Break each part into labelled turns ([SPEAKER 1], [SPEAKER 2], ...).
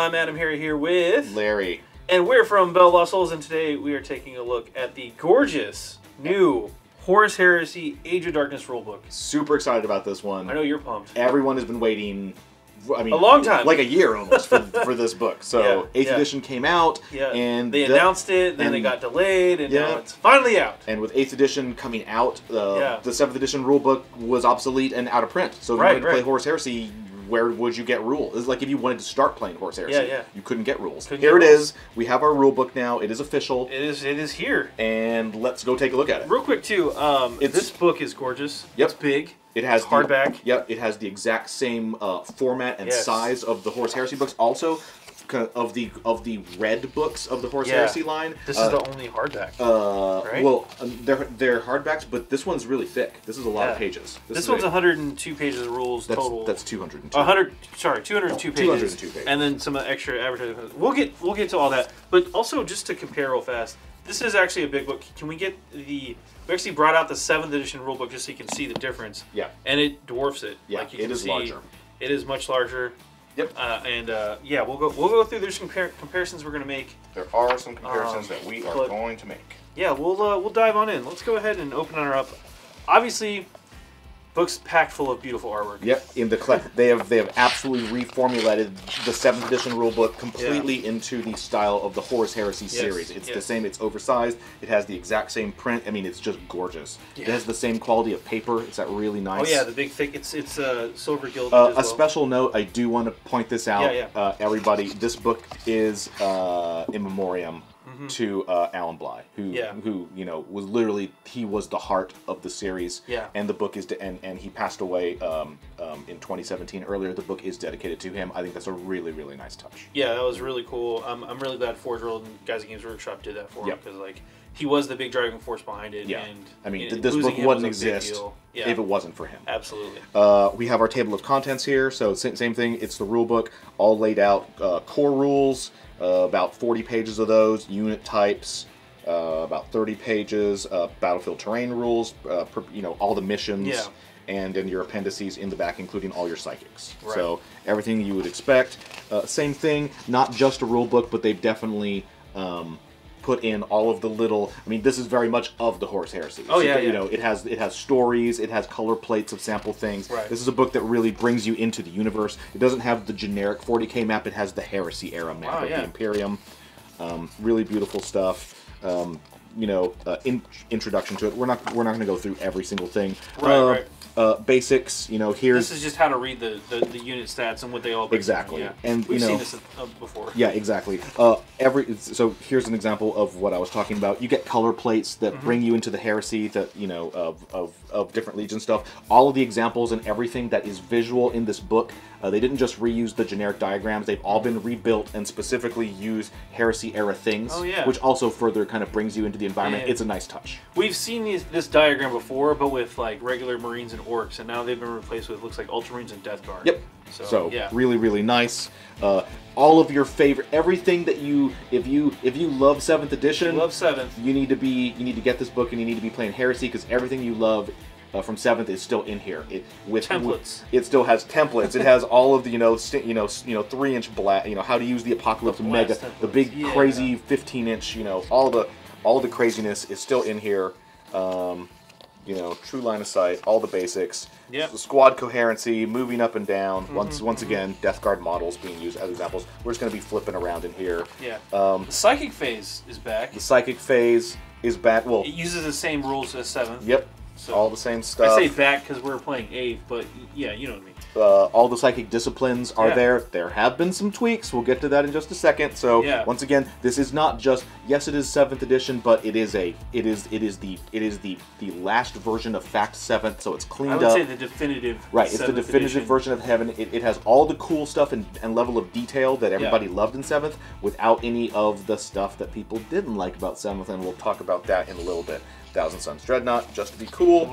[SPEAKER 1] I'm AdamHarry here with
[SPEAKER 2] Larry.
[SPEAKER 1] And we're from BoLS, and today we are taking a look at the gorgeous new Horus Heresy Age of Darkness rulebook.
[SPEAKER 2] Super excited about this one.
[SPEAKER 1] I know you're pumped.
[SPEAKER 2] Everyone has been waiting, I mean,
[SPEAKER 1] a long time.
[SPEAKER 2] Like a year almost for this book. So
[SPEAKER 1] yeah,
[SPEAKER 2] 8th edition came out,
[SPEAKER 1] and they announced it, then they got delayed, and now it's finally out.
[SPEAKER 2] And with 8th edition coming out, the 7th edition rulebook was obsolete and out of print. So if you wanted to play Horus Heresy, where would you get rules? It's like if you wanted to start playing Horus Heresy, you couldn't get rules. Here it is. We have our rule book now. It is official.
[SPEAKER 1] It is here.
[SPEAKER 2] And let's go take a look at it.
[SPEAKER 1] Real quick too, this book is gorgeous.
[SPEAKER 2] Yep.
[SPEAKER 1] It's big.
[SPEAKER 2] It has
[SPEAKER 1] hardback.
[SPEAKER 2] It has the exact same format and size of the Horus Heresy books. Also, of the red books of the Horus Heresy line.
[SPEAKER 1] This is the only hardback. Right?
[SPEAKER 2] Well, they're hardbacks, but this one's really thick. This is a lot of pages.
[SPEAKER 1] This one's 102 pages of rules total.
[SPEAKER 2] That's 202.
[SPEAKER 1] 202 pages.
[SPEAKER 2] 202 pages. And
[SPEAKER 1] then some extra advertising. We'll get to all that. But also, just to compare real fast, this is actually a big book. Can we get the... We actually brought out the 7th edition rulebook just so you can see the difference. Yeah. And it dwarfs it.
[SPEAKER 2] Yeah,
[SPEAKER 1] like you
[SPEAKER 2] it is larger.
[SPEAKER 1] It is much larger.
[SPEAKER 2] Yep.
[SPEAKER 1] Yeah, we'll go through. There's some comparisons we're going to make.
[SPEAKER 2] There are some comparisons that we are going to make.
[SPEAKER 1] Yeah, we'll dive on in. Let's go ahead and open her up. Obviously, book's packed full of beautiful artwork.
[SPEAKER 2] Yep. They have absolutely reformulated the 7th edition rulebook completely into the style of the Horus Heresy series. It's the same. It's oversized. It has the exact same print. I mean, it's just gorgeous. Yeah. It has the same quality of paper. It's that really nice.
[SPEAKER 1] Oh yeah, the big thick. It's silver gilded as well.
[SPEAKER 2] A special note. I do want to point this out. Everybody, this book is in memoriam to Alan Bly, who was literally, he was the heart of the series. Yeah. And the book is and he passed away in 2017. Earlier, the book is dedicated to him. I think that's a really, really nice touch.
[SPEAKER 1] Yeah, that was really cool. I'm really glad Forge World and Guys and Games Workshop did that for him, because like he was the big driving force behind it. Yeah. And
[SPEAKER 2] I mean, this book wouldn't exist if it wasn't for him.
[SPEAKER 1] Absolutely.
[SPEAKER 2] We have our table of contents here. So same thing. It's the rule book, all laid out. Core rules. About 40 pages of those, unit types, about 30 pages, battlefield terrain rules, all the missions, and then your appendices in the back, including all your psychics. Right. So everything you would expect. Same thing, not just a rule book, but they've definitely put in all of the little. I mean, this is very much of the Horus Heresy.
[SPEAKER 1] Oh yeah,
[SPEAKER 2] it has stories, it has color plates of sample things.
[SPEAKER 1] Right.
[SPEAKER 2] This is a book that really brings you into the universe. It doesn't have the generic 40K map. It has the Heresy era map of the Imperium. Really beautiful stuff. Introduction to it. We're not going to go through every single thing.
[SPEAKER 1] Right.
[SPEAKER 2] Basics. Here's.
[SPEAKER 1] This is just how to read the unit stats and what they all.
[SPEAKER 2] Exactly.
[SPEAKER 1] Yeah.
[SPEAKER 2] And
[SPEAKER 1] we've seen this before.
[SPEAKER 2] Yeah, exactly. So here's an example of what I was talking about. You get color plates that bring you into the heresy that of different legion stuff. All of the examples and everything that is visual in this book. They didn't just reuse the generic diagrams. They've all been rebuilt and specifically use heresy era things, which also further kind of brings you into the environment. It's a nice touch.
[SPEAKER 1] We've seen this diagram before, but with like regular Marines and Orcs, and now they've been replaced with looks like Ultramarines and Death Guard.
[SPEAKER 2] Yep. So really, really nice. All of your favorite, everything that if you love 7th edition, you need to get this book, and you need to be playing Heresy, because everything you love from 7th is still in here.
[SPEAKER 1] Templates.
[SPEAKER 2] It still has templates. It has all of the 3-inch black. How to use the Apocalypse Mega, the big crazy 15-inch. All the craziness is still in here. True line of sight, all the basics.
[SPEAKER 1] Yep.
[SPEAKER 2] The squad coherency, moving up and down. Once again, Death Guard models being used as examples. We're just going to be flipping around in here.
[SPEAKER 1] Yeah. The psychic phase is back.
[SPEAKER 2] The psychic phase is back. Well,
[SPEAKER 1] it uses the same rules as 7th.
[SPEAKER 2] Yep. So all the same stuff.
[SPEAKER 1] I say back because we're playing 8th, but yeah, you know what I mean.
[SPEAKER 2] All the psychic disciplines are there. There have been some tweaks. We'll get to that in just a second. So once again, this is not just, yes, it is 7th edition, but it is the last version of Fact 7th. So it's cleaned up.
[SPEAKER 1] I would say the definitive.
[SPEAKER 2] Right, it's the definitive version of Heaven. It has all the cool stuff and level of detail that everybody loved in 7th, without any of the stuff that people didn't like about 7th, and we'll talk about that in a little bit. Thousand Suns Dreadnought, just to be cool.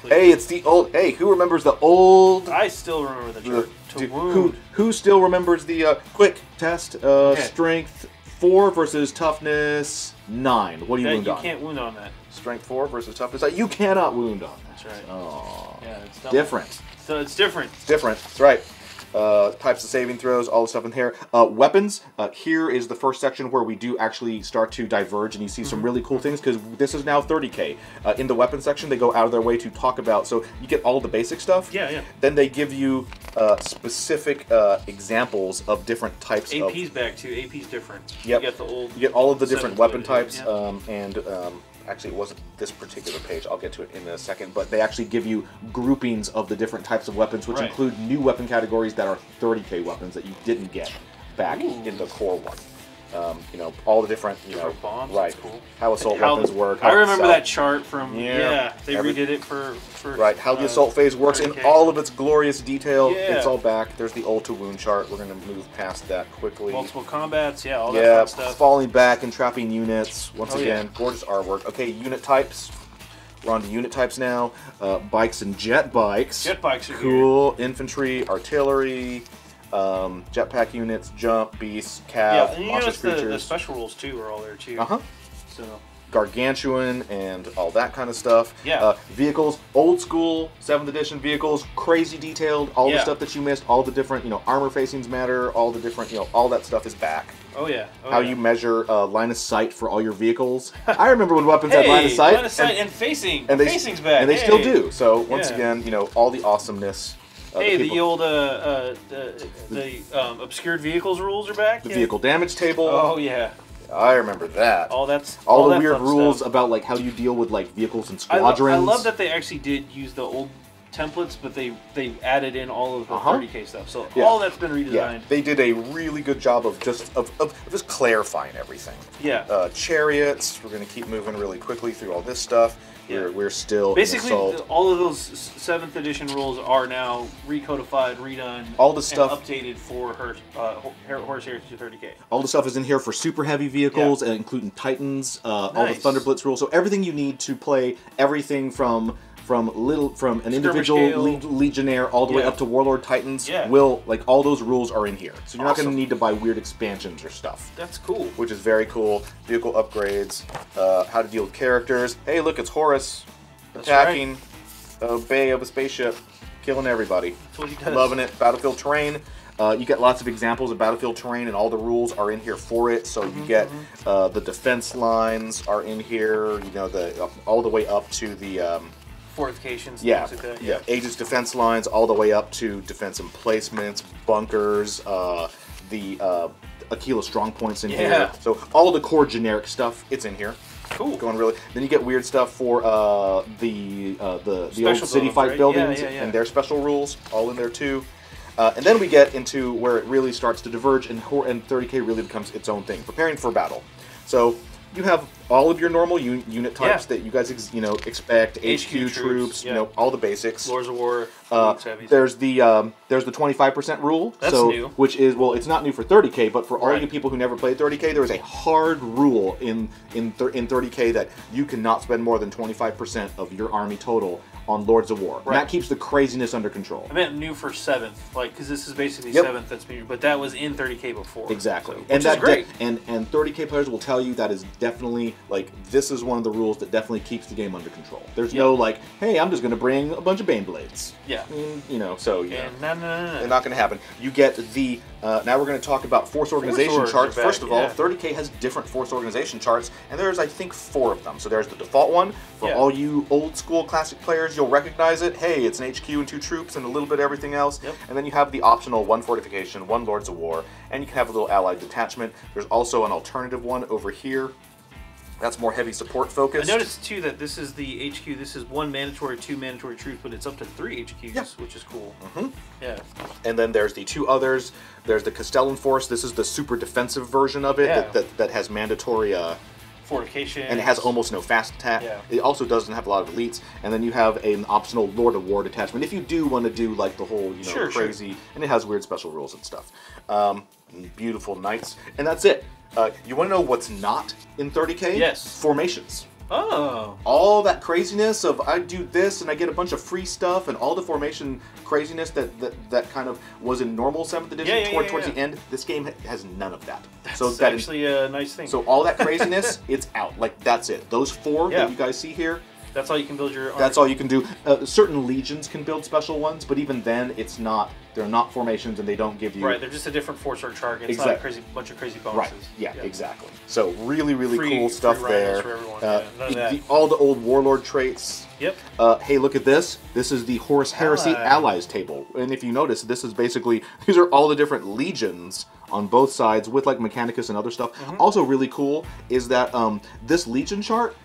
[SPEAKER 2] Hey, it's the old. Hey, who remembers the old?
[SPEAKER 1] I still remember the chart.
[SPEAKER 2] Who still remembers the quick test? Strength 4 versus toughness 9. What do you wound on?
[SPEAKER 1] You can't wound on that.
[SPEAKER 2] Strength 4 versus toughness 9. You cannot wound on that.
[SPEAKER 1] That's right.
[SPEAKER 2] Oh,
[SPEAKER 1] yeah, it's
[SPEAKER 2] different.
[SPEAKER 1] So it's different.
[SPEAKER 2] It's different. That's right. types of saving throws, all the stuff in here. Weapons. Here is the first section where we do actually start to diverge, and you see some really cool things, because this is now 30K. In the weapons section, they go out of their way to talk about, so you get all the basic stuff.
[SPEAKER 1] Yeah, yeah.
[SPEAKER 2] Then they give you specific examples of different types of...
[SPEAKER 1] AP's back too. AP's different.
[SPEAKER 2] Yep.
[SPEAKER 1] You get the old...
[SPEAKER 2] You get all of the different weapon types,
[SPEAKER 1] yeah.
[SPEAKER 2] Actually, it wasn't this particular page. I'll get to it in a second. But they actually give you groupings of the different types of weapons, which include new weapon categories that are 30K weapons that you didn't get back in the core one. You know, all the different,
[SPEAKER 1] bombs.
[SPEAKER 2] Right,
[SPEAKER 1] Cool.
[SPEAKER 2] How assault weapons work.
[SPEAKER 1] I remember that chart from, they redid it for
[SPEAKER 2] right, how the assault phase works 30K. In all of its glorious detail. It's all back. There's the ult to wound chart. We're going to move past that quickly.
[SPEAKER 1] Multiple combats, all that fun stuff.
[SPEAKER 2] Falling back and trapping units. Once again, gorgeous artwork. Okay, unit types. We're on to unit types now. Bikes and jet bikes.
[SPEAKER 1] Jet bikes are
[SPEAKER 2] cool. Here. Infantry, artillery. Jetpack units, jump, beasts, cav,
[SPEAKER 1] and you
[SPEAKER 2] monstrous creatures.
[SPEAKER 1] The special rules too are all there too. So
[SPEAKER 2] gargantuan and all that kind of stuff.
[SPEAKER 1] Yeah.
[SPEAKER 2] Vehicles, old school 7th edition vehicles, crazy detailed. All the stuff that you missed, all the different armor facings matter. All the different all that stuff is back.
[SPEAKER 1] Oh yeah.
[SPEAKER 2] How you measure line of sight for all your vehicles. I remember when weapons had line of sight.
[SPEAKER 1] Line of sight and facing.
[SPEAKER 2] And
[SPEAKER 1] facing's back.
[SPEAKER 2] And they still do. So once again, all the awesomeness.
[SPEAKER 1] The old obscured vehicles rules are back.
[SPEAKER 2] The vehicle damage table.
[SPEAKER 1] Oh yeah.
[SPEAKER 2] I remember that.
[SPEAKER 1] All the
[SPEAKER 2] weird rules about like how you deal with like vehicles and squadrons.
[SPEAKER 1] I love that they actually did use the old templates, but they added in all of the 30K stuff. So all that's been redesigned.
[SPEAKER 2] Yeah, they did a really good job of just clarifying everything.
[SPEAKER 1] Yeah.
[SPEAKER 2] Chariots. We're gonna keep moving really quickly through all this stuff. Yeah. We're still
[SPEAKER 1] basically all of those 7th edition rules are now recodified, redone,
[SPEAKER 2] all the stuff
[SPEAKER 1] and updated for Horus Heresy 30K.
[SPEAKER 2] All the stuff is in here for super heavy vehicles, including Titans, all the Thunder Blitz rules. So everything you need to play everything from an individual legionnaire all the way up to warlord titans all those rules are in here, so you're not going to need to buy weird expansions or stuff.
[SPEAKER 1] That's cool.
[SPEAKER 2] Which is very cool. Vehicle upgrades, how to deal with characters. Hey, look, it's Horus attacking a bay of a spaceship, killing everybody.
[SPEAKER 1] That's what he does.
[SPEAKER 2] Loving it. Battlefield terrain. You get lots of examples of battlefield terrain, and all the rules are in here for it. So you get the defense lines are in here. All the way up to the
[SPEAKER 1] fortifications,
[SPEAKER 2] things
[SPEAKER 1] like that.
[SPEAKER 2] Yeah, Aegis defense lines, all the way up to defense emplacements, bunkers, the Aquila strong points in here. So all the core generic stuff, it's in here.
[SPEAKER 1] Cool.
[SPEAKER 2] Going really. Then you get weird stuff for the old city fight buildings and their special rules, all in there too. And then we get into where it really starts to diverge, and 30K really becomes its own thing, preparing for battle. So you have all of your normal unit types that you guys expect, HQ troops, all the basics.
[SPEAKER 1] Lords of War.
[SPEAKER 2] There's the 25% rule.
[SPEAKER 1] That's new.
[SPEAKER 2] Which is, well, it's not new for 30K, but for all you people who never played 30K, there is a hard rule in 30K that you cannot spend more than 25% of your army total on Lords of War. And that keeps the craziness under control.
[SPEAKER 1] I meant new for 7th, because this is basically 7th that's new, but that was in 30K before.
[SPEAKER 2] Exactly.
[SPEAKER 1] So,
[SPEAKER 2] and
[SPEAKER 1] that's great.
[SPEAKER 2] And 30K players will tell you that is definitely, this is one of the rules that definitely keeps the game under control. There's no, hey, I'm just going to bring a bunch of Bane Blades.
[SPEAKER 1] Yeah.
[SPEAKER 2] No.
[SPEAKER 1] They're
[SPEAKER 2] not going to happen. You get the, now we're going to talk about force organization charts. First of all, 30K has different force organization charts, and there's, I think, 4 of them. So there's the default one. For all you old school classic players, you'll recognize it. Hey, it's an HQ and 2 troops and a little bit of everything else. And then you have the optional 1 fortification, 1 Lords of War, and you can have a little allied detachment. There's also an alternative one over here. That's more heavy support focused.
[SPEAKER 1] I noticed too that this is the HQ. This is 1 mandatory, 2 mandatory troops, but it's up to 3 HQs, which is cool. Yeah. And
[SPEAKER 2] then there's the 2 others. There's the Castellan Force. This is the super defensive version of it that has mandatory
[SPEAKER 1] fortification,
[SPEAKER 2] and it has almost no fast attack. It also doesn't have a lot of elites. And then you have an optional Lord of War detachment if you do want to do the whole crazy, and it has weird special rules and stuff. Beautiful knights, and that's it. You want to know what's not in 30K?
[SPEAKER 1] Yes.
[SPEAKER 2] Formations.
[SPEAKER 1] Oh.
[SPEAKER 2] All that craziness of I do this and I get a bunch of free stuff and all the formation craziness that kind of was in normal 7th edition towards the end. This game has none of that.
[SPEAKER 1] That's actually a nice thing.
[SPEAKER 2] So all that craziness, it's out. That's it. Those 4 that you guys see here,
[SPEAKER 1] That's all you can build your army.
[SPEAKER 2] That's all you can do. Certain legions can build special ones, but even then, it's not. They're not formations, and they don't give you.
[SPEAKER 1] Right, they're just a different force or target. It's not a bunch of crazy bonuses.
[SPEAKER 2] Right. Yeah, exactly. So really cool stuff
[SPEAKER 1] free
[SPEAKER 2] there.
[SPEAKER 1] For everyone. None of that.
[SPEAKER 2] All the old warlord traits.
[SPEAKER 1] Yep.
[SPEAKER 2] Hey, look at this. This is the Horus Heresy Allies table, and if you notice, this is basically these are all the different legions on both sides with like Mechanicus and other stuff. Also, really cool is that this legion chart.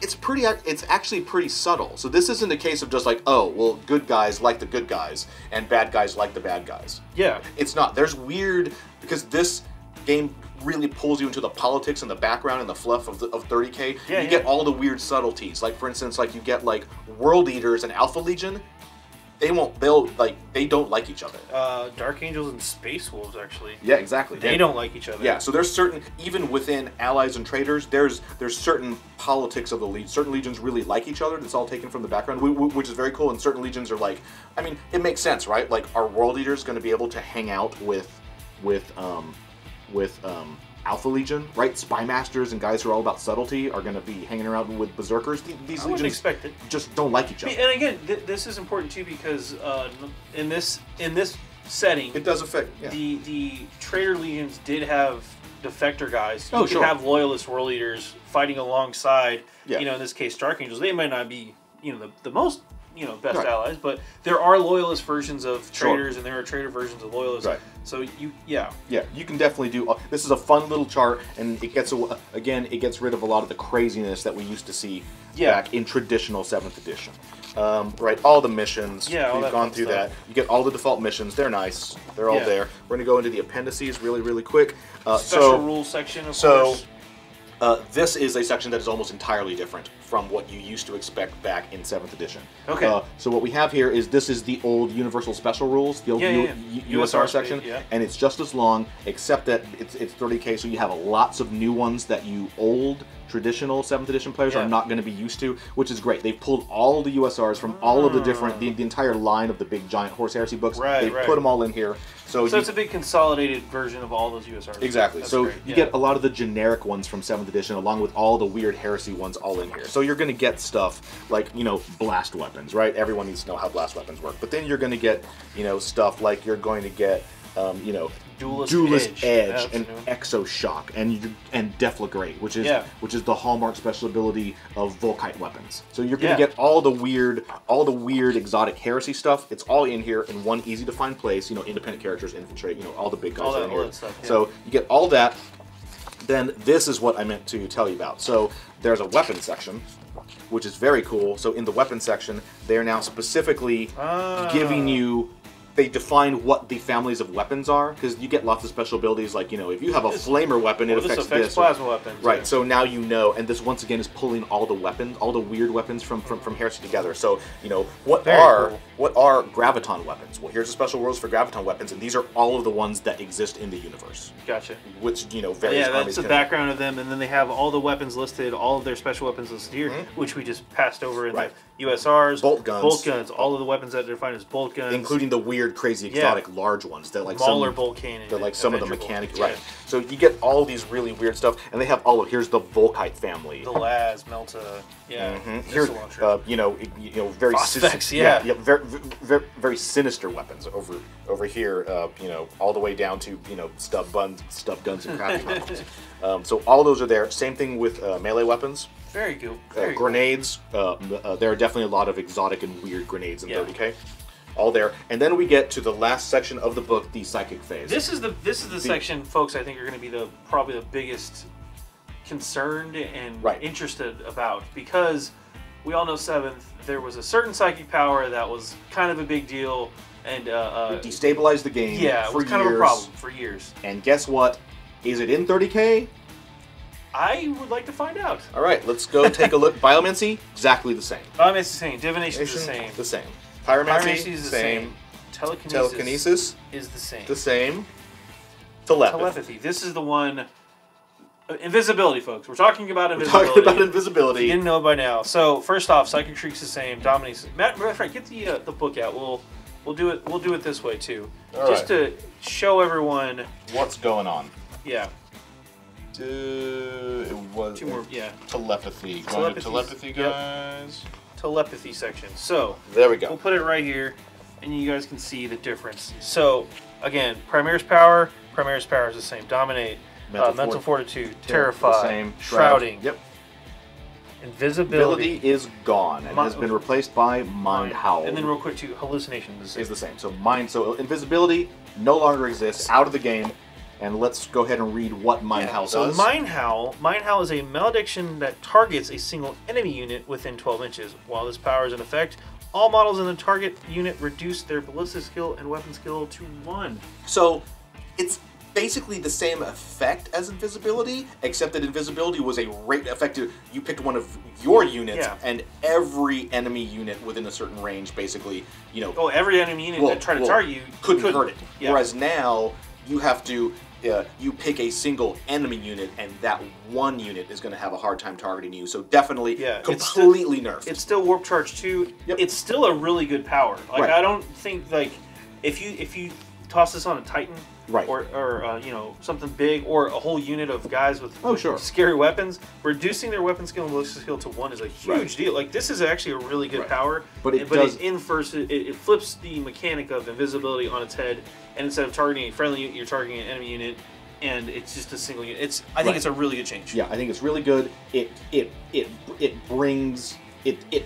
[SPEAKER 2] It's actually pretty subtle. So this isn't a case of just like, oh, well, good guys like the good guys and bad guys like the bad guys.
[SPEAKER 1] Yeah.
[SPEAKER 2] It's not. There's weird, because this game really pulls you into the politics and the background and the fluff of 30K.
[SPEAKER 1] Yeah,
[SPEAKER 2] you get all the weird subtleties. Like, for instance, like you get like World Eaters and Alpha Legion. They don't like each other.
[SPEAKER 1] Dark Angels and Space Wolves, actually.
[SPEAKER 2] Yeah, exactly.
[SPEAKER 1] They don't like each other.
[SPEAKER 2] Yeah, so there's certain, even within allies and traitors, there's certain politics of the legion. Certain legions really like each other. That's all taken from the background, which is very cool. And certain legions are like, I mean, it makes sense, right? Like, are World Eaters going to be able to hang out with Alpha Legion, right? Spy Masters and guys who are all about subtlety are going to be hanging around with Berserkers. These legions
[SPEAKER 1] expect it.
[SPEAKER 2] Just don't like each other.
[SPEAKER 1] And again, this is important too because in this setting,
[SPEAKER 2] it does affect
[SPEAKER 1] the traitor legions did have defector guys.
[SPEAKER 2] You
[SPEAKER 1] could have loyalist world leaders fighting alongside.
[SPEAKER 2] Yeah.
[SPEAKER 1] You know, in this case, Dark Angels. They might not be the most best allies, but there are loyalist versions of traitors and there are traitor versions of loyalists.
[SPEAKER 2] Right.
[SPEAKER 1] So you
[SPEAKER 2] can definitely do. This is a fun little chart, and it gets it gets rid of a lot of the craziness that we used to see back in traditional 7th edition. Right, all the missions.
[SPEAKER 1] Yeah,
[SPEAKER 2] we've gone through that. You get all the default missions. They're nice. They're all there. We're going to go into the appendices really quick.
[SPEAKER 1] Special rules section, of course.
[SPEAKER 2] This is a section that is almost entirely different from what you used to expect back in 7th edition.
[SPEAKER 1] Okay.
[SPEAKER 2] So what we have here is this is the old Universal Special Rules, the old USR section, and it's just as long, except that it's 30K, so you have lots of new ones that you old traditional 7th edition players are not going to be used to, which is great. They've pulled all the USRs from all of the different, the entire line of the big giant Horus Heresy books. They've put them all in here. So
[SPEAKER 1] it's a big consolidated version of all those USRs.
[SPEAKER 2] Exactly.
[SPEAKER 1] That's
[SPEAKER 2] so
[SPEAKER 1] great.
[SPEAKER 2] You get a lot of the generic ones from 7th edition along with all the weird heresy ones all in here. So you're going to get stuff like, blast weapons, right? Everyone needs to know how blast weapons work. But then you're going to get, stuff like you're going to get, Duelist Edge and Exoshock and Deflagrate, which is the hallmark special ability of Volkite weapons. So you're going to get all the weird exotic heresy stuff. It's all in here in one easy to find place. Independent characters, infiltrate, all the big guys are in here. So you get all that. Then this is what I meant to tell you about. So there's a weapon section, which is very cool. So in the weapon section, they're now specifically giving you. They define what the families of weapons are, because you get lots of special abilities, like, if you have a flamer weapon, it affects this.
[SPEAKER 1] Plasma weapons.
[SPEAKER 2] Right, so now and this once again is pulling all the weapons, all the weird weapons from Heresy together. So, what are Graviton weapons? Well, here's the special rules for Graviton weapons, and these are all of the ones that exist in the universe.
[SPEAKER 1] Gotcha.
[SPEAKER 2] Which, various
[SPEAKER 1] that's the background of them, and then they have all the weapons listed, all of their special weapons listed here, which we just passed over in the USRs.
[SPEAKER 2] Bolt guns,
[SPEAKER 1] all of the weapons that are defined as bolt guns.
[SPEAKER 2] Including the weird, crazy, exotic, large ones. That like
[SPEAKER 1] Mauler bolt cannon.
[SPEAKER 2] They're like some of the mechanic. Right. So you get all these really weird stuff, and they have here's the Volkite family.
[SPEAKER 1] The Laz, Melta,
[SPEAKER 2] Here's very very, very sinister weapons over here. All the way down to stub guns and crafting weapons. So all those are there. Same thing with melee weapons.
[SPEAKER 1] Very cool.
[SPEAKER 2] Grenades. There are definitely a lot of exotic and weird grenades in 30K. All there, and then we get to the last section of the book, the psychic phase.
[SPEAKER 1] This is the section, folks. I think are going to be probably the biggest concerned and interested about, because we all know 7th. There was a certain psychic power that was kind of a big deal, and
[SPEAKER 2] it destabilized the game.
[SPEAKER 1] Yeah, it was kind of a problem for years.
[SPEAKER 2] And guess what? Is it in 30K?
[SPEAKER 1] I would like to find out.
[SPEAKER 2] All right, let's go take a look. Biomancy, exactly the same.
[SPEAKER 1] Biomancy is the same. Divination is the same.
[SPEAKER 2] The same. Pyromancy
[SPEAKER 1] is the same.
[SPEAKER 2] Telekinesis
[SPEAKER 1] is the same.
[SPEAKER 2] The same. Telepathy.
[SPEAKER 1] This is the one. Invisibility, folks. We're talking about invisibility.
[SPEAKER 2] We're talking about invisibility.
[SPEAKER 1] You didn't know by now. So first off, Psychic Shriek's the same. Dominates. Matt, get the book out. We'll do it. We'll do it this way too, just to show everyone
[SPEAKER 2] what's going on.
[SPEAKER 1] Yeah.
[SPEAKER 2] It was
[SPEAKER 1] 2 more, yeah.
[SPEAKER 2] telepathy. Going to telepathy, guys.
[SPEAKER 1] Yep. Telepathy section. So
[SPEAKER 2] there we go.
[SPEAKER 1] We'll put it right here, and you guys can see the difference. So again, Primaris power is the same. Dominate, mental fortitude, terrify,
[SPEAKER 2] same.
[SPEAKER 1] shrouding.
[SPEAKER 2] Yep.
[SPEAKER 1] Invisibility
[SPEAKER 2] is gone and has been replaced by mind howl.
[SPEAKER 1] And then real quick too, hallucination
[SPEAKER 2] is the same. So invisibility no longer exists, out of the game. And let's go ahead and read what Mind Howl does.
[SPEAKER 1] So Mind Howl is a malediction that targets a single enemy unit within 12 inches. While this power is in effect, all models in the target unit reduce their ballistic skill and weapon skill to 1.
[SPEAKER 2] So it's basically the same effect as invisibility, except that invisibility was a rate effective. You picked one of your units, and every enemy unit within a certain range, basically, you know.
[SPEAKER 1] Oh, every enemy unit that tried to target you
[SPEAKER 2] couldn't hurt it. Yeah. Whereas now you have to. You pick a single enemy unit, and that one unit is going to have a hard time targeting you. So definitely, completely nerfed.
[SPEAKER 1] It's still Warp Charge 2.
[SPEAKER 2] Yep.
[SPEAKER 1] It's still a really good power. Like I don't think if you toss this on a Titan, or you know, something big, or a whole unit of guys with scary weapons, reducing their weapon skill and ballistic skill to 1 is a huge deal. Like this is actually a really good power. But it flips the mechanic of invisibility on its head. And instead of targeting a friendly unit, you're targeting an enemy unit, and it's just a single unit. I think it's a really good change.
[SPEAKER 2] Yeah, I think it's really good. It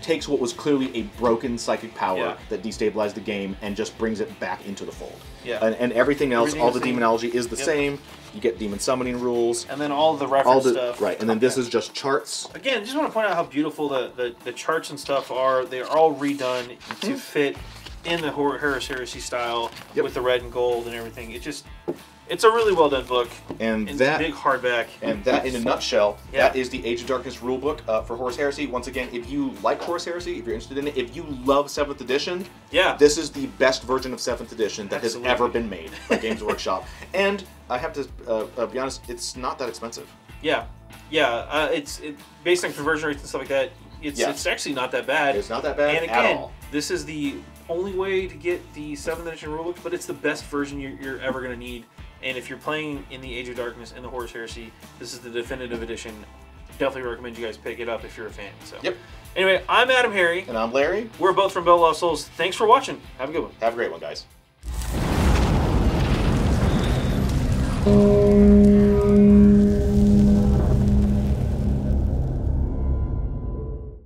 [SPEAKER 2] takes what was clearly a broken psychic power that destabilized the game and just brings it back into the fold.
[SPEAKER 1] Yeah.
[SPEAKER 2] And everything else, all the demonology is the same. You get demon summoning rules.
[SPEAKER 1] And then all the reference stuff.
[SPEAKER 2] Right, and then this is just charts.
[SPEAKER 1] Again, just want to point out how beautiful the charts and stuff are. They're all redone to fit in the Horus Heresy style with the red and gold and everything. It's a really well done book.
[SPEAKER 2] And
[SPEAKER 1] it's a big hardback.
[SPEAKER 2] And that, in a nutshell, that is the Age of Darkness rulebook for Horus Heresy. Once again, if you like Horus Heresy, if you're interested in it, if you love 7th edition, this is the best version of 7th edition that has ever been made by Games Workshop. And I have to be honest, it's not that expensive.
[SPEAKER 1] Yeah. It's based on conversion rates and stuff like that. It's actually not that bad.
[SPEAKER 2] It's not that bad
[SPEAKER 1] and again,
[SPEAKER 2] at all.
[SPEAKER 1] This is the only way to get the 7th edition rulebook, but it's the best version you're ever going to need. And if you're playing in the Age of Darkness and the Horus Heresy, this is the definitive edition. Definitely recommend you guys pick it up if you're a fan. So. Anyway, I'm AdamHarry.
[SPEAKER 2] And I'm Larry.
[SPEAKER 1] We're both from BoLS Souls. Thanks for watching. Have a good one.
[SPEAKER 2] Have a great one, guys.